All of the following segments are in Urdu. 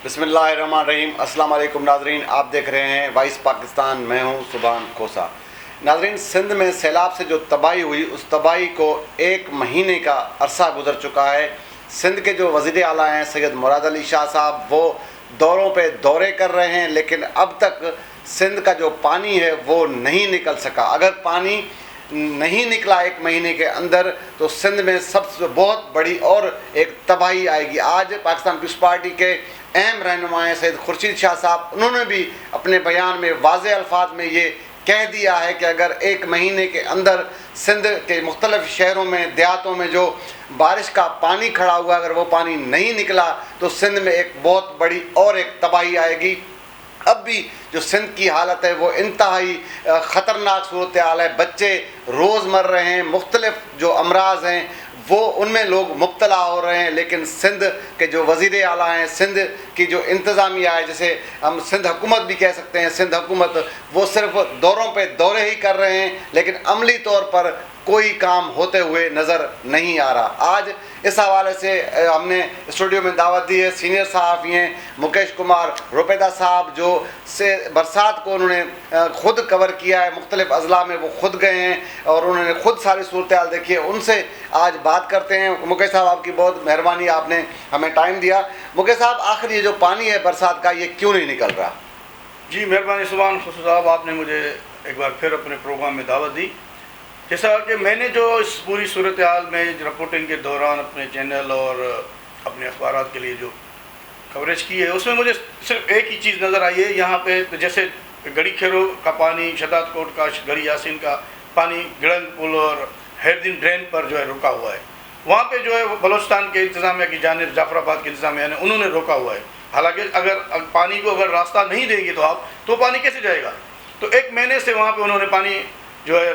بسم اللہ الرحمن الرحیم۔ السلام علیکم ناظرین، آپ دیکھ رہے ہیں وائس پاکستان، میں ہوں سبحان کھوسا۔ ناظرین، سندھ میں سیلاب سے جو تباہی ہوئی، اس تباہی کو 1 مہینے کا عرصہ گزر چکا ہے۔ سندھ کے جو وزیر اعلیٰ ہیں سید مراد علی شاہ صاحب، وہ دوروں پہ دورے کر رہے ہیں، لیکن اب تک سندھ کا جو پانی ہے وہ نہیں نکل سکا۔ اگر پانی نہیں نکلا 1 مہینے کے اندر تو سندھ میں سب سے بہت بڑی اور ایک تباہی آئے گی۔ آج پاکستان پیپلز پارٹی کے اہم رہنما ہیں سید خورشید شاہ صاحب، انہوں نے بھی اپنے بیان میں واضح الفاظ میں یہ کہہ دیا ہے کہ اگر 1 مہینے کے اندر سندھ کے مختلف شہروں میں، دیہاتوں میں جو بارش کا پانی کھڑا ہوا، اگر وہ پانی نہیں نکلا تو سندھ میں ایک بہت بڑی اور ایک تباہی آئے گی۔ اب بھی جو سندھ کی حالت ہے وہ انتہائی خطرناک صورتحال ہے۔ بچے روز مر رہے ہیں، مختلف جو امراض ہیں وہ ان میں لوگ مبتلا ہو رہے ہیں، لیکن سندھ کے جو وزیر اعلیٰ ہیں، سندھ کی جو انتظامیہ ہے، جسے ہم سندھ حکومت بھی کہہ سکتے ہیں، سندھ حکومت، وہ صرف دوروں پہ دورے ہی کر رہے ہیں، لیکن عملی طور پر کوئی کام ہوتے ہوئے نظر نہیں آ رہا۔ آج اس حوالے سے ہم نے اسٹوڈیو میں دعوت دی ہے سینئر صحافی ہیں مکیش کمار روپیدہ صاحب، جو سے برسات کو انہوں نے خود کور کیا ہے، مختلف اضلاع میں وہ خود گئے ہیں اور انہوں نے خود ساری صورتحال دیکھی ہے۔ ان سے آج بات کرتے ہیں۔ مکیش صاحب، آپ کی بہت مہربانی، آپ نے ہمیں ٹائم دیا۔ مکیش صاحب، آخر یہ جو پانی ہے برسات کا، یہ کیوں نہیں نکل رہا؟ جی مہربانی سبحان خصوص صاحب، آپ نے مجھے ایک بار پھر اپنے پروگرام میں دعوت دی۔ جیسا کہ میں نے جو اس پوری صورتحال میں رپورٹنگ کے دوران اپنے چینل اور اپنے اخبارات کے لیے جو کوریج کی ہے، اس میں مجھے صرف ایک ہی چیز نظر آئی ہے۔ یہاں پہ جیسے گڑی کھیرو کا پانی، شداد کوٹ کا، گڑی یاسین کا پانی گڑنگ پل اور ہیردن ڈرین پر جو ہے رکا ہوا ہے۔ وہاں پہ جو ہے بلوچستان کے انتظامیہ کی جانب، جعفر آباد کے انتظامیہ نے، انہوں نے روکا ہوا ہے۔ حالانکہ اگر پانی کو اگر راستہ نہیں دیں گے تو آپ تو پانی کیسے جائے گا؟ تو 1 مہینے سے وہاں پہ انہوں نے پانی جو ہے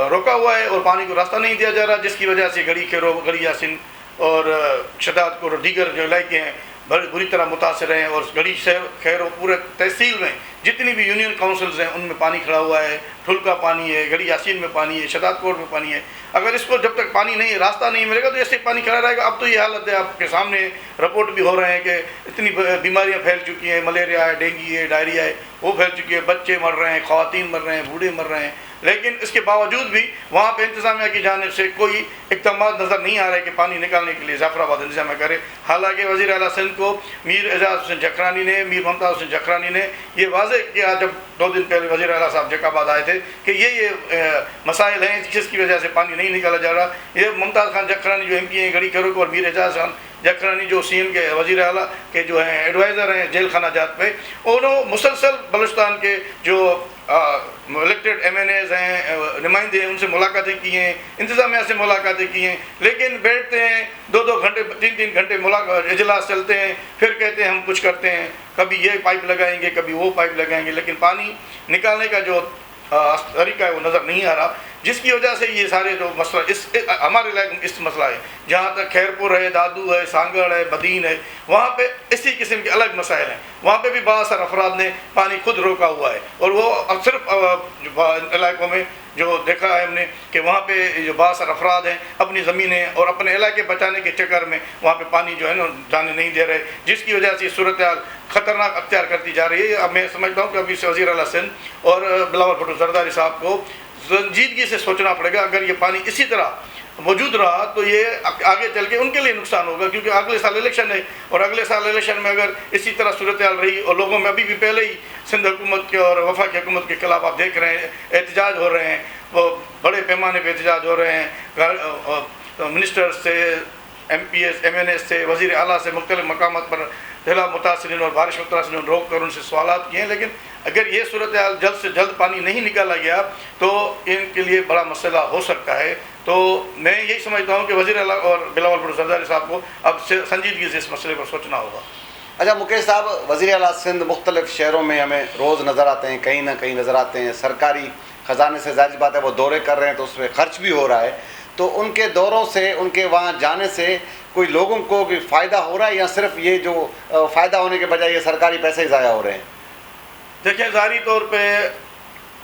روکا ہوا ہے اور پانی کو راستہ نہیں دیا جا رہا، جس کی وجہ سے گڑی کھیرو، گڑی یاسین اور شداد کوٹ اور دیگر جو علاقے ہیں بری طرح متاثر ہیں۔ اور گڑی خیرو پورے تحصیل میں جتنی بھی یونین کونسلز ہیں ان میں پانی کھڑا ہوا ہے، ٹھل کا پانی ہے، گڑی یاسین میں پانی ہے، شداد کوٹ میں پانی ہے۔ اگر اس کو جب تک پانی نہیں، راستہ نہیں ملے گا تو ایسے پانی کھڑا رہے گا۔ اب تو یہ حالت ہے، آپ کے سامنے رپورٹ بھی ہو رہے ہیں کہ اتنی بیماریاں پھیل چکی ہیں، ملیریا ہے، ڈینگی ہے، ڈائریا ہے، وہ پھیل چکی ہے، بچے مر رہے ہیں، خواتین مر رہے ہیں، بوڑھے مر رہے ہیں۔ لیکن اس کے باوجود بھی وہاں پہ انتظامیہ کی جانب سے کوئی اقدامات نظر نہیں آ رہے کہ پانی نکالنے کے لیے جعفر آباد انتظامیہ کرے۔ حالانکہ وزیر اعلیٰ سندھ کو میر اعجاز حسین جکرانی نے، میر ممتاز حسین جکرانی نے یہ واضح کیا جب 2 دن پہلے وزیر اعلیٰ صاحب جیکب آباد آئے تھے کہ یہ مسائل ہیں جس کی وجہ سے پانی نہیں نکالا جا رہا۔ یہ ممتاز خان جکرانی جو MP ہیں گڑی کھیرو کو، اور میر اعجاز خان جکرانی جو CM کے وزیر اعلیٰ کے جو ہیں ایڈوائزر ہیں جیل خانہ جات پہ، انہوں مسلسل بلوچستان کے جو الیکٹڈ MNAs ہیں، نمائندے ہیں، ان سے ملاقاتیں کی ہیں، انتظامیہ سے ملاقاتیں کی ہیں، لیکن بیٹھتے ہیں 2 گھنٹے 3 گھنٹے اجلاس چلتے ہیں، پھر کہتے ہیں ہم کچھ کرتے ہیں، کبھی یہ پائپ لگائیں گے، کبھی وہ پائپ لگائیں گے، لیکن پانی نکالنے کا جو طریقہ ہے وہ نظر نہیں آ رہا، جس کی وجہ سے یہ سارے جو مسئلہ ہمارے علاقے میں اس مسئلہ ہے۔ جہاں تک خیرپور ہے، دادو ہے، سانگڑ ہے، بدین ہے، وہاں پہ اسی قسم کے الگ مسائل ہیں۔ وہاں پہ بھی بہت سارے افراد نے پانی خود روکا ہوا ہے، اور وہ صرف علاقوں میں جو دیکھا ہے ہم نے کہ وہاں پہ جو بہت سارے افراد ہیں اپنی زمینیں اور اپنے علاقے بچانے کے چکر میں وہاں پہ پانی جو ہے نا جانے نہیں دے رہے، جس کی وجہ سے یہ صورتحال خطرناک اختیار کرتی جا رہی ہے۔ اب میں سمجھتا ہوں کہ ابھی سے وزیر اعلیٰ سندھ اور بلاول بھٹو زرداری صاحب کو سنجیدگی سے سوچنا پڑے گا۔ اگر یہ پانی اسی طرح موجود رہا تو یہ آگے چل کے ان کے لیے نقصان ہوگا، کیونکہ اگلے سال الیکشن ہے، اور اگلے سال الیکشن میں اگر اسی طرح صورتحال رہی اور لوگوں میں ابھی بھی پہلے ہی سندھ حکومت کے اور وفاقی حکومت کے خلاف آپ دیکھ رہے ہیں احتجاج ہو رہے ہیں، وہ بڑے پیمانے پہ احتجاج ہو رہے ہیں، منسٹر سے، MPs MNAs سے، وزیر اعلیٰ سے، مختلف مقامات پر ضلع متاثرین اور بارش متاثرین روک کر ان سے سوالات کیے ہیں، لیکن اگر یہ صورتحال جلد سے جلد پانی نہیں نکالا گیا تو ان کے لیے بڑا مسئلہ ہو سکتا ہے۔ تو میں یہی سمجھتا ہوں کہ وزیر اعلیٰ اور بلاول بھٹو زرداری صاحب کو اب سنجیدگی سے اس مسئلے پر سوچنا ہوگا۔ اچھا مکیش صاحب، وزیر اعلیٰ سندھ مختلف شہروں میں ہمیں روز نظر آتے ہیں، کہیں نہ کہیں نظر آتے ہیں، سرکاری خزانے سے ظاہر بات ہے وہ دورے کر رہے ہیں تو اس پہ خرچ بھی ہو رہا ہے، تو ان کے دوروں سے، ان کے وہاں جانے سے کوئی لوگوں کو کوئی فائدہ ہو رہا ہے یا صرف یہ جو فائدہ ہونے کے بجائے یہ سرکاری پیسے ہی ضائع ہو رہے ہیں؟ دیکھیں، ظاہری طور پہ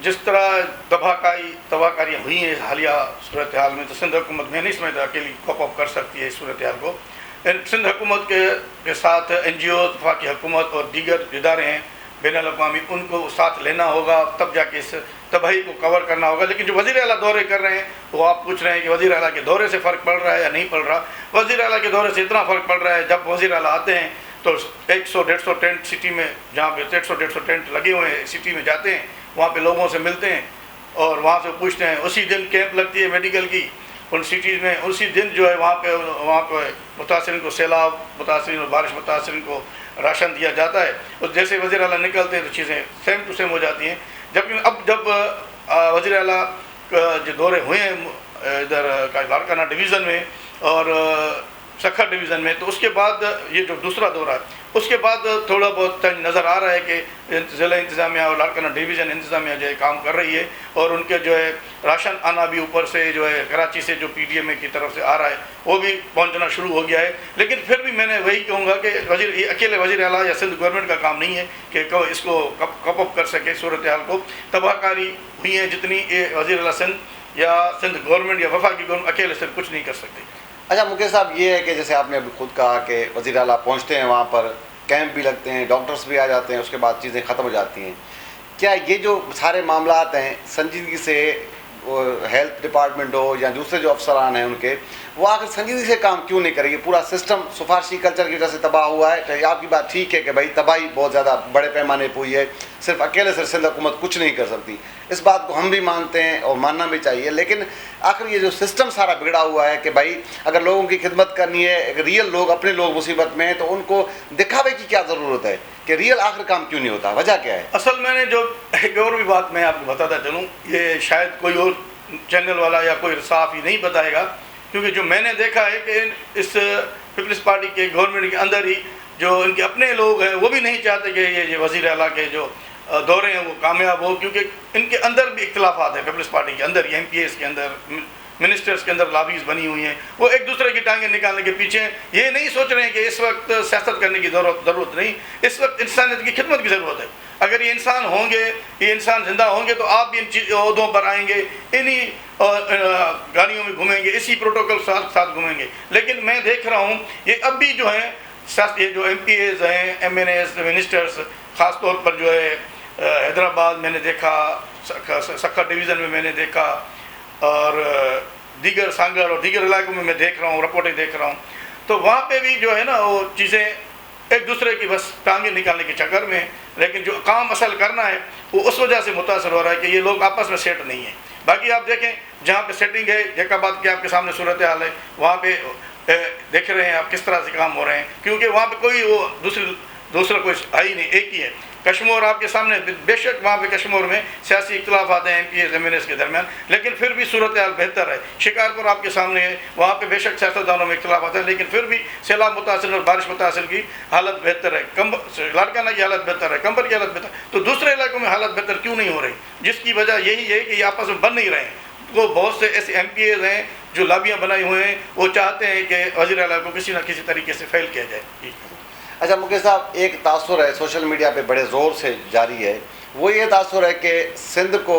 جس طرح تباہکاریاں ہوئی ہیں حالیہ صورتحال میں، تو سندھ حکومت میں نہیں سمجھتا اکیلی کوپ اپ کر سکتی ہے اس صورتحال کو، سندھ حکومت کے ساتھ NGOز، وفاقی حکومت اور دیگر ادارے ہیں بین الاقوامی، ان کو ساتھ لینا ہوگا، تب جا کے اس تباہی کو کور کرنا ہوگا۔ لیکن جو وزیر اعلیٰ دورے کر رہے ہیں، وہ آپ پوچھ رہے ہیں کہ وزیر اعلیٰ کے دورے سے فرق پڑ رہا ہے یا نہیں پڑ رہا۔ وزیر اعلیٰ کے دورے سے اتنا فرق پڑ رہا ہے، جب وزیر اعلیٰ آتے ہیں تو 100-150 ٹینٹ سٹی میں، جہاں پہ 150 ٹینٹ لگے ہوئے ہیں سٹی میں جاتے ہیں، وہاں پہ لوگوں سے ملتے ہیں اور وہاں سے پوچھتے ہیں۔ اسی دن کیمپ لگتی ہے میڈیکل کی ان سٹیز میں، اسی دن جو ہے وہاں پہ متاثرین کو، سیلاب متاثرین اور بارش متاثرین کو راشن دیا جاتا ہے۔ اور جیسے وزیر اعلیٰ نکلتے ہیں تو چیزیں سیم ٹو سیم ہو جاتی ہیں۔ جب وزیر اعلیٰ جو دورے ہوئے ہیں ادھر لاڑکانہ ڈویژن میں اور سکھر ڈویژن میں، تو اس کے بعد یہ جو دوسرا دورہ ہے، اس کے بعد تھوڑا بہت تنج نظر آ رہا ہے کہ ضلع انتظامیہ اور لاڑکانہ ڈویژن انتظامیہ جو ہے کام کر رہی ہے، اور ان کے جو ہے راشن آنا بھی اوپر سے جو ہے کراچی سے جو PDMA کی طرف سے آ رہا ہے وہ بھی پہنچنا شروع ہو گیا ہے۔ لیکن پھر بھی میں نے وہی کہوں گا کہ یہ اکیلے وزیر اعلیٰ یا سندھ گورنمنٹ کا کام نہیں ہے کہ اس کو کپ اپ کر سکے صورتحال کو۔ تباہ کاری ہوئی ہے جتنی، یہ وزیر اعلیٰ سندھ یا سندھ گورنمنٹ یا وفاقی گورنمنٹ اکیلے سے کچھ نہیں کر سکتے۔ اچھا مکیش صاحب، یہ ہے کہ جیسے آپ نے ابھی خود کہا کہ وزیر اعلیٰ پہنچتے ہیں، وہاں پر کیمپ بھی لگتے ہیں، ڈاکٹرز بھی آ جاتے ہیں، اس کے بعد چیزیں ختم ہو جاتی ہیں۔ کیا یہ جو سارے معاملات ہیں سنجیدگی سے ہیلتھ ڈپارٹمنٹ ہو یا دوسرے جو افسران ہیں ان کے، وہ آخر سنجیدگی سے کام کیوں نہیں کرے گی؟ پورا سسٹم سفارشی کلچر کی وجہ سے تباہ ہوا ہے۔ کہ آپ کی بات ٹھیک ہے کہ بھائی تباہی بہت زیادہ بڑے پیمانے پہ ہوئی ہے، صرف اکیلے سے سندھ حکومت کچھ نہیں کر سکتی، اس بات کو ہم بھی مانتے ہیں اور ماننا بھی چاہیے، لیکن آخر یہ جو سسٹم سارا بگڑا ہوا ہے کہ بھائی اگر لوگوں کی خدمت کرنی ہے، اگر ریئل لوگ اپنے لوگ مصیبت میں ہیں تو ان کو دکھاوے کی کیا ضرورت ہے کہ ریئل آخر کام کیوں نہیں ہوتا؟ وجہ کیا ہے؟ اصل میں نے جو ایک اور بھی بات میں آپ کو بتاتا چلوں، یہ شاید کوئی اور چینل والا یا کوئی صحافی نہیں بتائے گا، کیونکہ جو میں نے دیکھا ہے کہ اس پیپلز پارٹی کے گورنمنٹ کے اندر ہی جو ان کے اپنے لوگ ہیں وہ بھی نہیں چاہتے کہ یہ وزیر اعلیٰ کے جو دورے ہیں وہ کامیاب ہو، کیونکہ ان کے اندر بھی اختلافات ہیں۔ پیپلز پارٹی کے اندر، MPAs کے اندر، منسٹرز کے اندر لابیز بنی ہوئی ہیں، وہ ایک دوسرے کی ٹانگیں نکالنے کے پیچھے یہ نہیں سوچ رہے ہیں کہ اس وقت سیاست کرنے کی ضرورت نہیں، اس وقت انسانیت کی خدمت کی ضرورت ہے۔ اگر یہ انسان ہوں گے، یہ انسان زندہ ہوں گے تو آپ بھی ان عہدوں پر آئیں گے، انہی گاڑیوں میں گھومیں گے، اسی پروٹوکول ساتھ گھومیں گے۔ لیکن میں دیکھ رہا ہوں یہ اب بھی جو ہیں یہ جو MPAs ہیں، MNAs، منسٹرز، خاص طور پر جو ہے حیدرآباد میں نے دیکھا، سکھر ڈویژن میں نے دیکھا، اور دیگر سانگڑ اور دیگر علاقوں میں دیکھ رہا ہوں، رپورٹیں دیکھ رہا ہوں، تو وہاں پہ بھی جو ہے نا وہ چیزیں ایک دوسرے کی بس ٹانگیں نکالنے کے چکر میں، لیکن جو کام اصل کرنا ہے وہ اس وجہ سے متاثر ہو رہا ہے کہ یہ لوگ آپس میں سیٹ نہیں ہیں۔ باقی آپ دیکھیں جہاں پہ سیٹنگ ہے، جیکاباد کی آپ کے سامنے صورتحال ہے، وہاں پہ دیکھ رہے ہیں آپ کس طرح سے کام ہو رہے ہیں، کیونکہ وہاں پہ کوئی وہ دوسرا کوئی ہے ہی نہیں، ایک ہی ہے۔ کشمور آپ کے سامنے، بے شک وہاں پہ کشمور میں سیاسی اختلافات ہیں MPAs MNAs کے درمیان، لیکن پھر بھی صورتحال بہتر ہے۔ شکارپور آپ کے سامنے ہے، وہاں پہ بے شک سیاستدانوں میں اختلافات ہیں، لیکن پھر بھی سیلاب متاثر اور بارش متاثر کی حالت بہتر ہے، لاڑکانہ کی حالت بہتر ہے، کمبر کی حالت بہتر ہے، تو دوسرے علاقوں میں حالت بہتر کیوں نہیں ہو رہی؟ جس کی وجہ یہی ہے کہ یہ آپس میں بن نہیں رہے ہیں۔ وہ بہت سے ایسے MPAs ہیں جو لابیاں بنائے ہوئے ہیں، وہ چاہتے ہیں کہ وزیر اعلیٰ کو کسی نہ کسی طریقے سے فیل کیا جائے۔ اچھا مکیش صاحب، ایک تاثر ہے سوشل میڈیا پہ بڑے زور سے جاری ہے، وہ یہ تاثر ہے کہ سندھ کو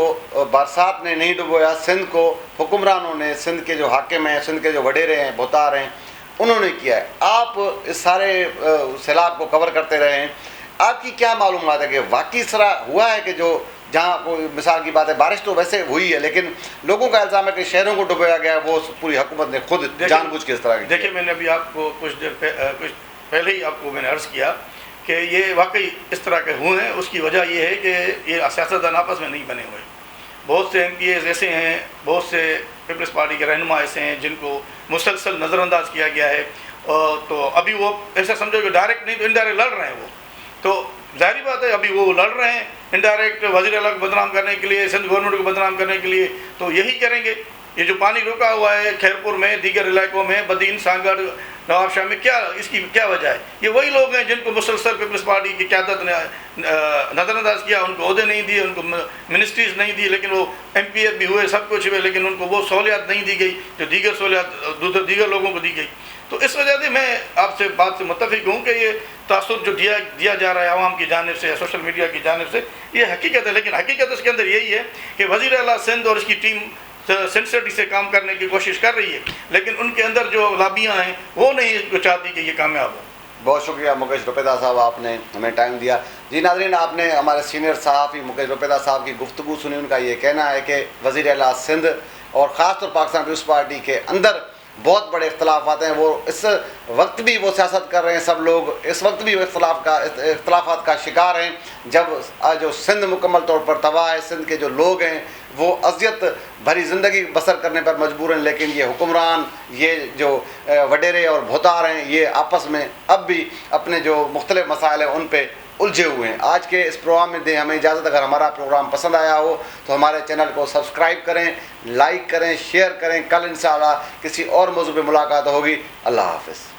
برسات نے نہیں ڈبویا، سندھ کو حکمرانوں نے، سندھ کے جو حاکم ہیں، سندھ کے جو وڈیرے ہیں، بھوتار ہیں، انہوں نے کیا ہے۔ آپ اس سارے سیلاب کو کور کرتے رہے ہیں، آپ کی کیا معلومات ہے کہ واقعی اس طرح ہوا ہے کہ جو جہاں کوئی مثال کی بات ہے، بارش تو ویسے ہوئی ہے لیکن لوگوں کا الزام ہے کہ شہروں کو ڈبویا گیا، وہ پوری حکومت نے خود جان بوجھ کے اس طرح کی؟ دیکھیں، میں نے ابھی آپ کو کچھ پہلے ہی آپ کو میں نے عرض کیا کہ یہ واقعی اس طرح کے ہوئے ہیں۔ اس کی وجہ یہ ہے کہ یہ سیاستدان آپس میں نہیں بنے ہوئے۔ بہت سے MPAs ایسے ہیں، بہت سے پیپلز پارٹی کے رہنما ایسے ہیں جن کو مسلسل نظر انداز کیا گیا ہے، تو ابھی وہ ایسا سمجھو کہ ڈائریکٹ نہیں تو انڈائریکٹ لڑ رہے ہیں۔ وہ تو ظاہری بات ہے ابھی وہ لڑ رہے ہیں انڈائریکٹ وزیر اعلیٰ کو بدنام کرنے کے لیے، سندھ گورنمنٹ کو بدنام کرنے کے لیے، تو یہی کریں گے۔ یہ جو پانی رکا ہوا ہے خیرپور میں، دیگر علاقوں میں، بدین، سانگڑ، نواب شاہ میں، کیا اس کی کیا وجہ ہے؟ یہ وہی لوگ ہیں جن کو مسلسل پیپلز پارٹی کی قیادت نے نظر انداز کیا، ان کو عہدے نہیں دیے، ان کو منسٹریز نہیں دی، لیکن وہ MPA بھی ہوئے، سب کچھ ہوئے، لیکن ان کو وہ سہولیات نہیں دی گئی جو دیگر سہولیات دیگر لوگوں کو دی گئی۔ تو اس وجہ سے میں آپ سے بات سے متفق ہوں کہ یہ تاثر جو دیا جا رہا ہے عوام کی جانب سے یا سوشل میڈیا کی جانب سے، یہ حقیقت ہے، لیکن حقیقت اس کے اندر یہی ہے کہ وزیر اعلیٰ سندھ اور اس کی ٹیم سنسٹی سے کام کرنے کی کوشش کر رہی ہے، لیکن ان کے اندر جو لابیاں ہیں وہ نہیں چاہتی کہ یہ کامیاب ہو۔ بہت شکریہ مکیش روپیدہ صاحب، آپ نے ہمیں ٹائم دیا۔ جی ناظرین، آپ نے ہمارے سینئر صحافی مکیش روپیدہ صاحب کی گفتگو سنی۔ ان کا یہ کہنا ہے کہ وزیر اعلیٰ سندھ اور خاص طور پاکستان پیپلز پارٹی کے اندر بہت بڑے اختلافات ہیں، وہ اس وقت بھی وہ سیاست کر رہے ہیں، سب لوگ اس وقت بھی اختلافات کا شکار ہیں، جب جو سندھ مکمل طور پر تباہ ہے، سندھ کے جو لوگ ہیں وہ اذیت بھری زندگی بسر کرنے پر مجبور ہیں، لیکن یہ حکمران، یہ جو وڈیرے اور بھوتار ہیں، یہ آپس میں اب بھی اپنے جو مختلف مسائل ہیں ان پہ الجھے ہوئے ہیں۔ آج کے اس پروگرام میں دیں ہمیں اجازت۔ اگر ہمارا پروگرام پسند آیا ہو تو ہمارے چینل کو سبسکرائب کریں، لائک کریں، شیئر کریں۔ کل انشاءاللہ کسی اور موضوع پہ ملاقات ہوگی۔ اللہ حافظ۔